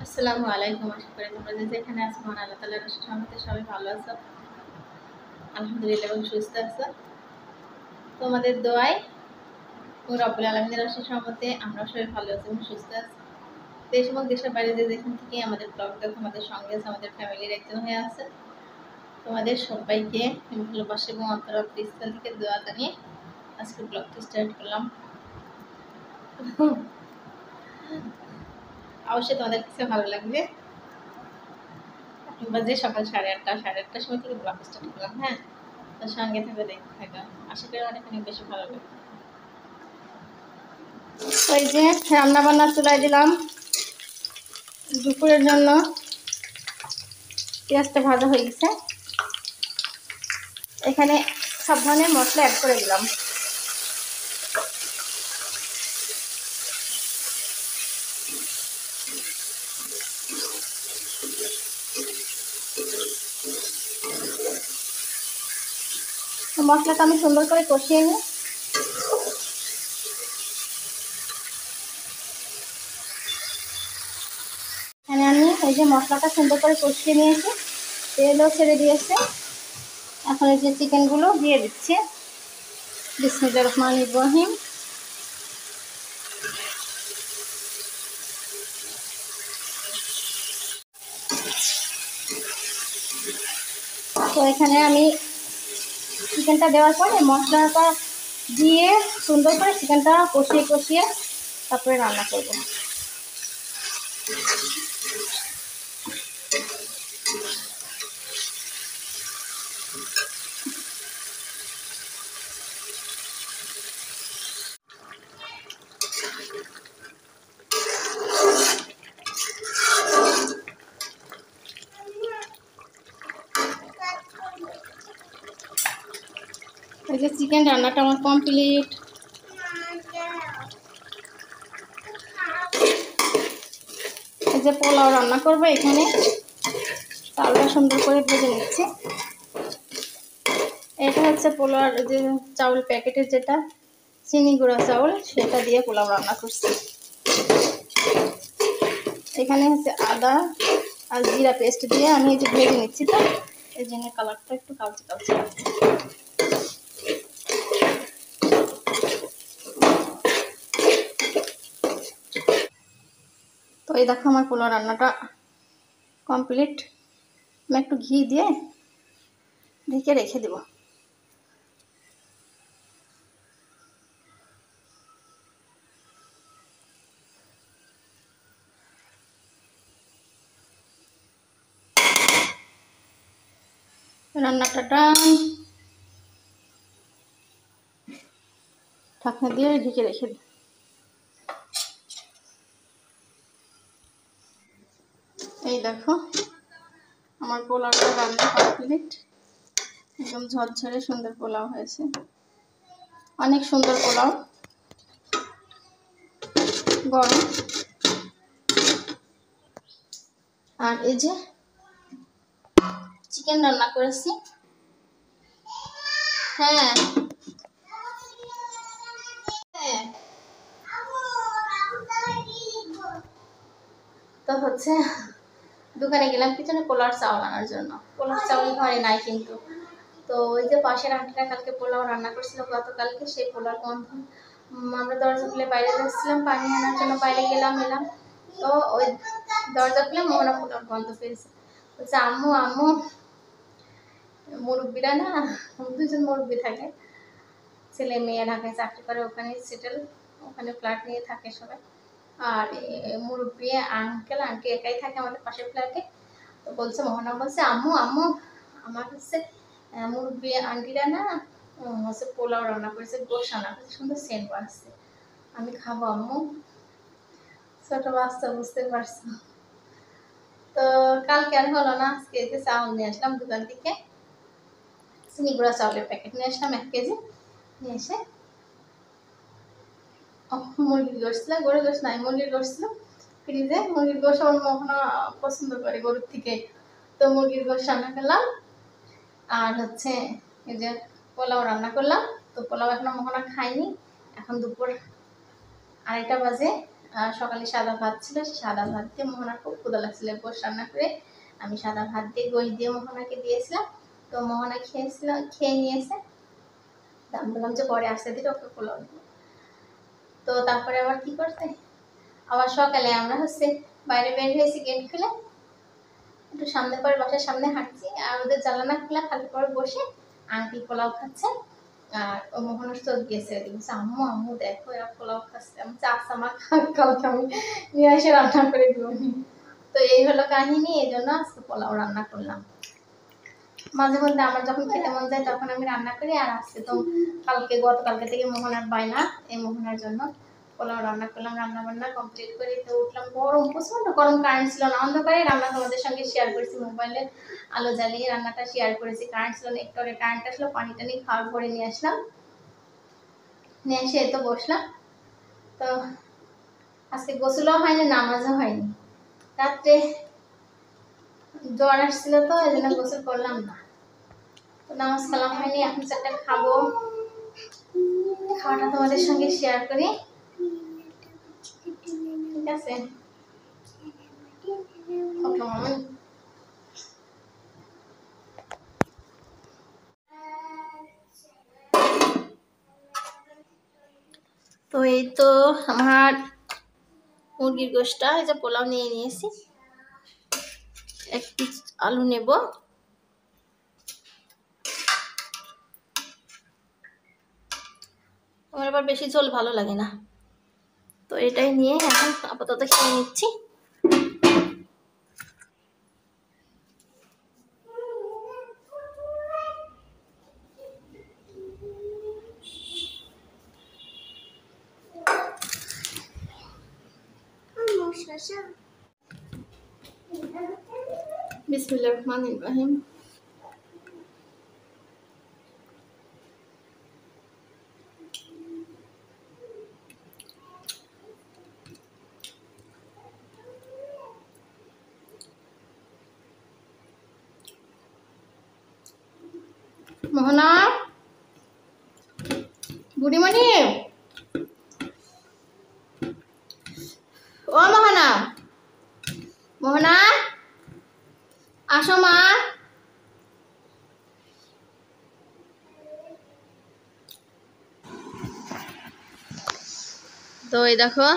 আসসালামু আলাইকুম। আশা করি তোমরা যে যেখানে আছো মহান আল্লাহ তাআলার রহমতে সবাই ভালো আছো, আলহামদুলিল্লাহ, এবং সুস্থ আছো। তোমাদের দোয়ায় ও রব্বুল আলামিনের অশেষ রহমতে আমরা সবাই ভালো আছি এবং সুস্থ আছি। দেশ এবং দেশের বাইরে যে যেখান থেকে আমাদের ব্লগ দেখো, আমাদের সঙ্গে আছে, আমাদের ফ্যামিলির একজন হয়ে আছে, তোমাদের সবাইকে ভালোবাসা এবং অন্তরাত্মা স্থান থেকে দোয়া জানিয়ে আজকে ব্লগটি স্টার্ট করলাম। অবশ্যই তোমাদের কাছে ভালো লাগবে। বাজে সকাল 8:30 সময় থেকে ব্লগ স্টার্ট করলাম। হ্যাঁ, তার সঙ্গে থাকবে, দেখতে থাকো। আশা করি অনেক বেশি ভালো লাগবে। ওই যে রান্না বান্না চুলাই দিলাম দুপুরের জন্য। পেঁয়াজটা ভাজা হয়ে গেছে, এখানে সব ধরনের মশলা অ্যাড করে দিলাম। মশলাটা আমি সুন্দর করে কষিয়ে নিই। এখানে আমি এই যে মশলাটা সুন্দর করে কষিয়ে নিয়েছি, তেলও ছেড়ে দিয়েছে। এখন এই যে চিকেনগুলো দিয়ে দিচ্ছি। বিসমিল্লাহির রহমানির রহিম। তো এখানে আমি চিকেনটা দেওয়ার পরে মশলাটা দিয়ে সুন্দর করে চিকেনটা কষিয়ে কষিয়ে তারপরে রান্না করব। এই যে চিকেন রান্নাটা আমার কমপ্লিট। এই যে পোলাও রান্না করবো, এখানে চালটা সুন্দর করে ভেজে নিচ্ছি। এটা হচ্ছে পোলাওর যে চাউল প্যাকেটের, যেটা চিনি গুঁড়া চাউল, সেটা দিয়ে পোলাও রান্না করছি। এখানে হচ্ছে আদা আর জিরা পেস্ট দিয়ে আমি এই যে ভেজে নিচ্ছি, তো এই জন্য কালারটা একটু কালচে কালচে লাগছে। তো এই দেখো আমার পোলাও রান্নাটা কমপ্লিট। আমি একটু ঘি দিয়ে ঢেকে রেখে দেব। রান্নাটা ডান। ঢাকনা দিয়ে ঢেকে রেখে দিই। এই দেখো আমার পোলাওটা রান্না কমপ্লিট। একদম ঝরঝরে সুন্দর পোলাও হয়েছে, অনেক সুন্দর পোলাও, গরম। আর এই যে চিকেন রান্না করেছি। হ্যাঁ, তো হচ্ছে দোকানে গেলাম পিছনে পোলার চাউল আনার জন্য। পোলার চাউল ঘরে নাই কিন্তু। তো ওই যে পাশের আন্টিরা কালকে পোলাও রান্না করছিল গতকালকে, সেই পোলার গন্ধ। আমরা দরজা খুলে বাইরে যাচ্ছিলাম পানি আনার জন্য, বাইরে গেলাম এলাম, তো ওই দরজা খুলে মোহনা পোলার গন্ধ পেয়েছে। বলছে আম্মু আম্মু, মুরব্বীরা না, দুজন মুরব্বী থাকে, ছেলে মেয়ে ঢাকায় চাকরি করে, ওখানে সেটেল, ওখানে ফ্ল্যাট নিয়ে থাকে সবাই। আর মুরব্বী আঙ্কেল আন্টি একাই থাকে আমাদের পাশের ফ্ল্যাটে। তো বলছে, মোহনা বলছে আম্মু আম্মু, আমার হচ্ছে মুরব্বী আন্টিরা না হচ্ছে পোলাও রান্না করেছে, গোশ রান্না করেছে, সুন্দর সেন্ট আসছে, আমি খাবো আম্মু। ছোট বাচ্চা, বুঝতে পারছো। তো কালকে আর হলো না, আজকে যে চাউল নিয়ে আসলাম দোকান থেকে, চিনি গুঁড়া চাউলের প্যাকেট নিয়ে আসলাম 1 কেজি। নিয়ে এসে মুরগির গোশ ছিল, গরুর গোশ নাই, মুরগির গোশ ছিল ফ্রিজে। মুরগির গোশ আমার মোহনা পছন্দ করে গরুর থেকে, তো মুরগির গোশ রান্না করলাম। আর হচ্ছে এই যে পোলাও রান্না করলাম। তো পোলাও এখনো মোহনা খাইনি, এখন দুপুর 2:30 বাজে। সকালে সাদা ভাত ছিল, সাদা ভাত দিয়ে মোহনার খুব ক্ষুধা লাগছিল, গোশ রান্না করে আমি সাদা ভাত দিয়ে গোশ দিয়ে মোহনাকে দিয়েছিলাম। তো মোহনা খেয়ে নিয়েছে। আমি বললাম যে পরে আসতে দিলে ওকে পোলাও দেবো। তো তারপরে আবার কি করছে, আবার সকালে আমরা বাইরে বের হয়েছি গেট খুলে, একটু সামনে পরে বাসার সামনে হাঁটছি, আর ওদের জানালা খোলা, খালি পরে বসে আন্টি পোলাও খাচ্ছে। আর ও মোহনার চোখ গেছে, আম্মু আম্মু দেখো এরা পোলাও খাচ্ছে। আমি চাচ্ছি আমার কালকে আমি নিয়ে এসে রান্না করে দিব। তো এই হলো কাহিনী, এই জন্য আজকে পোলাও রান্না করলাম। মাঝে মধ্যে আমার যখন খেতে মন যায় তখন আমি রান্না করি। আর আজকে তো গতকালকে থেকে মোহনার বায়না, এই মোহনার জন্য পোলাও রান্না করলাম। রান্না বান্না কমপ্লিট করে তো উঠলাম, গরম, প্রচন্ড গরম, কারেন্ট ছিল না, অন্ধকারে রান্না তোমাদের সঙ্গে শেয়ার করেছি, মোবাইলে আলো জ্বালিয়ে রান্নাটা শেয়ার করেছি। কারেন্ট ছিল না, একটু আগে কারেন্ট আসলো, পানি টানি খাওয়ার ভরে নিয়ে আসলাম, নিয়ে এসে তো বসলাম। তো আজকে গোসলও হয়নি, নামাজও হয়নি, রাত্রে জ্বর আসছিল তো এই জন্য গোসল করলাম না। তো নামাজ কালাম হয়নি, এখন চারটা খাবো, খাওয়াটা তোমাদের সঙ্গে শেয়ার করি, ঠিক আছে? ওকে মামা। তো এই তো আমার মুরগির গোশটা, এই যে পোলাও নিয়ে নিয়েছি, এক পিস আলু নেব, আমার আবার বেশি ঝোল ভালো লাগে না, তো এটাই নিয়ে এখন আপাতত খেয়ে নিচ্ছি। বিসমিল্লাহির রহমানির রহিম। মোহনা, বুড়িমণি, ও মোহনা, মোহনা আসো মা। তো এই দেখো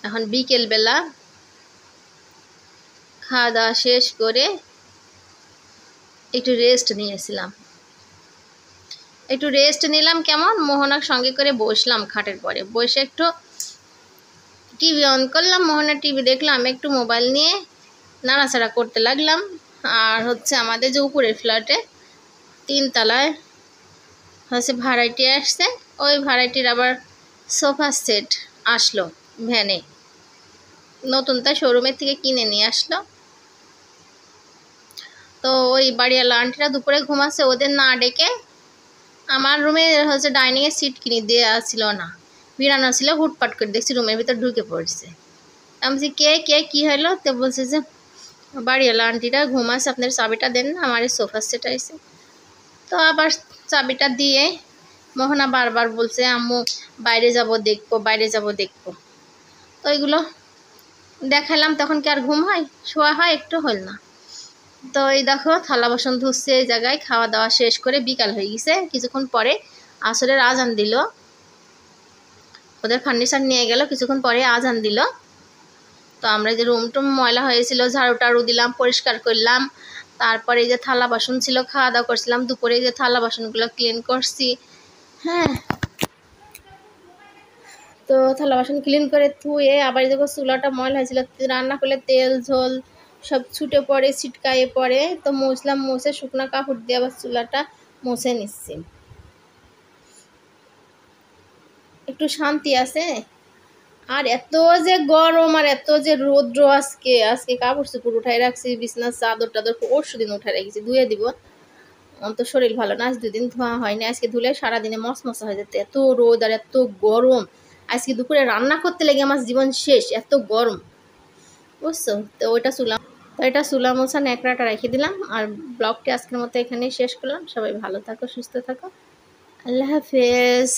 এখন বিকেল বেলা, খাওয়া দাওয়া শেষ করে একটু রেস্ট নিয়েছিলাম, একটু রেস্ট নিলাম। কেমন, মোহনার সঙ্গে করে বসলাম খাটের পরে, বসে একটু টিভি অন করলাম, মোহনার টিভি দেখলাম, একটু মোবাইল নিয়ে নাড়াচাড়া করতে লাগলাম। আর আমাদের যে উপরের ফ্ল্যাটে 3 তলায় ভাড়াইটি আসছে, ওই ভাড়াইটির আবার সোফা সেট আসলো ভ্যানে, নতুন তা শোরুমের থেকে কিনে নিয়ে আসলো। তো ওই বাড়িওয়ালা আন্টিরা দুপুরে ঘুমাচ্ছে, ওদের না ডেকে আমার রুমে ডাইনিংয়ে সিট কিনে দেওয়া ছিল না, বিড়ানো ছিল, হুটপাট করে দেখছি রুমের ভিতর ঢুকে পড়ছে। আমি বলছি কে কে কী হলো? তো বলছে যে বাড়িওয়ালা আন্টিরা ঘুমাচ্ছে, আপনার চাবিটা দেন না, আমার এই সোফা সেট আইছে। তো আবার চাবিটা দিয়ে মোহনা বারবার বলছে আম্মু বাইরে যাব দেখবো, বাইরে যাব দেখবো। তো এগুলো দেখালাম, তখন কি আর ঘুম হয়, শোয়া হয়? একটু হল না। তো এই দেখো থালা বাসন ধুচ্ছে এই জায়গায়, খাওয়া দাওয়া শেষ করে বিকাল হয়ে গেছে। কিছুক্ষণ পরে আসরের আজান দিল, ওদের ফার্নিচার নিয়ে গেল, কিছুক্ষণ পরে আজান দিল। তো আমরা যে রুম টুম ময়লা হয়েছিল ঝাড়ু টাড়ু দিলাম, পরিষ্কার করলাম। তারপরে এই যে থালা বাসন ছিল, খাওয়া দাওয়া করছিলাম, দুপুরে এই যে থালা বাসনগুলো ক্লিন করছি। হ্যাঁ, তো থালা বাসন ক্লিন করে ধুয়ে আবার দেখো চুলাটা ময়লা হয়েছিল, রান্না করলে তেল ঝোল সব ছুটে পড়ে, ছিটকায়ে পড়ে। তো মুছলাম, মুছে শুকনো কাপড় দিয়ে আবার চুলাটা মুছে নিচ্ছি, একটু শান্তি আছে। আর এত যে গরম আর এত যে রৌদ্র, আজকে কাপড় চোপড় উঠাই রাখছি, বিছনার চাদর টাদর পরশু দিন উঠাই রাখছি, ধুয়ে দিব। তো শরীর ভালো না, আজ 2 দিন ধোয়া হয়নি, আজকে ধুলে সারাদিনে মশমশা হয়ে যেত, এত রোদ আর এত গরম। আজকে দুপুরে রান্না করতে লেগে আমার জীবন শেষ, এত গরম, বুঝছো? তো এটা চুলা মোছা ন্যাকড়াটা রেখে দিলাম। আর ব্লগটি আজকের মতো এখানেই শেষ করলাম। সবাই ভালো থাকো, সুস্থ থাকো, আল্লাহ হাফেজ।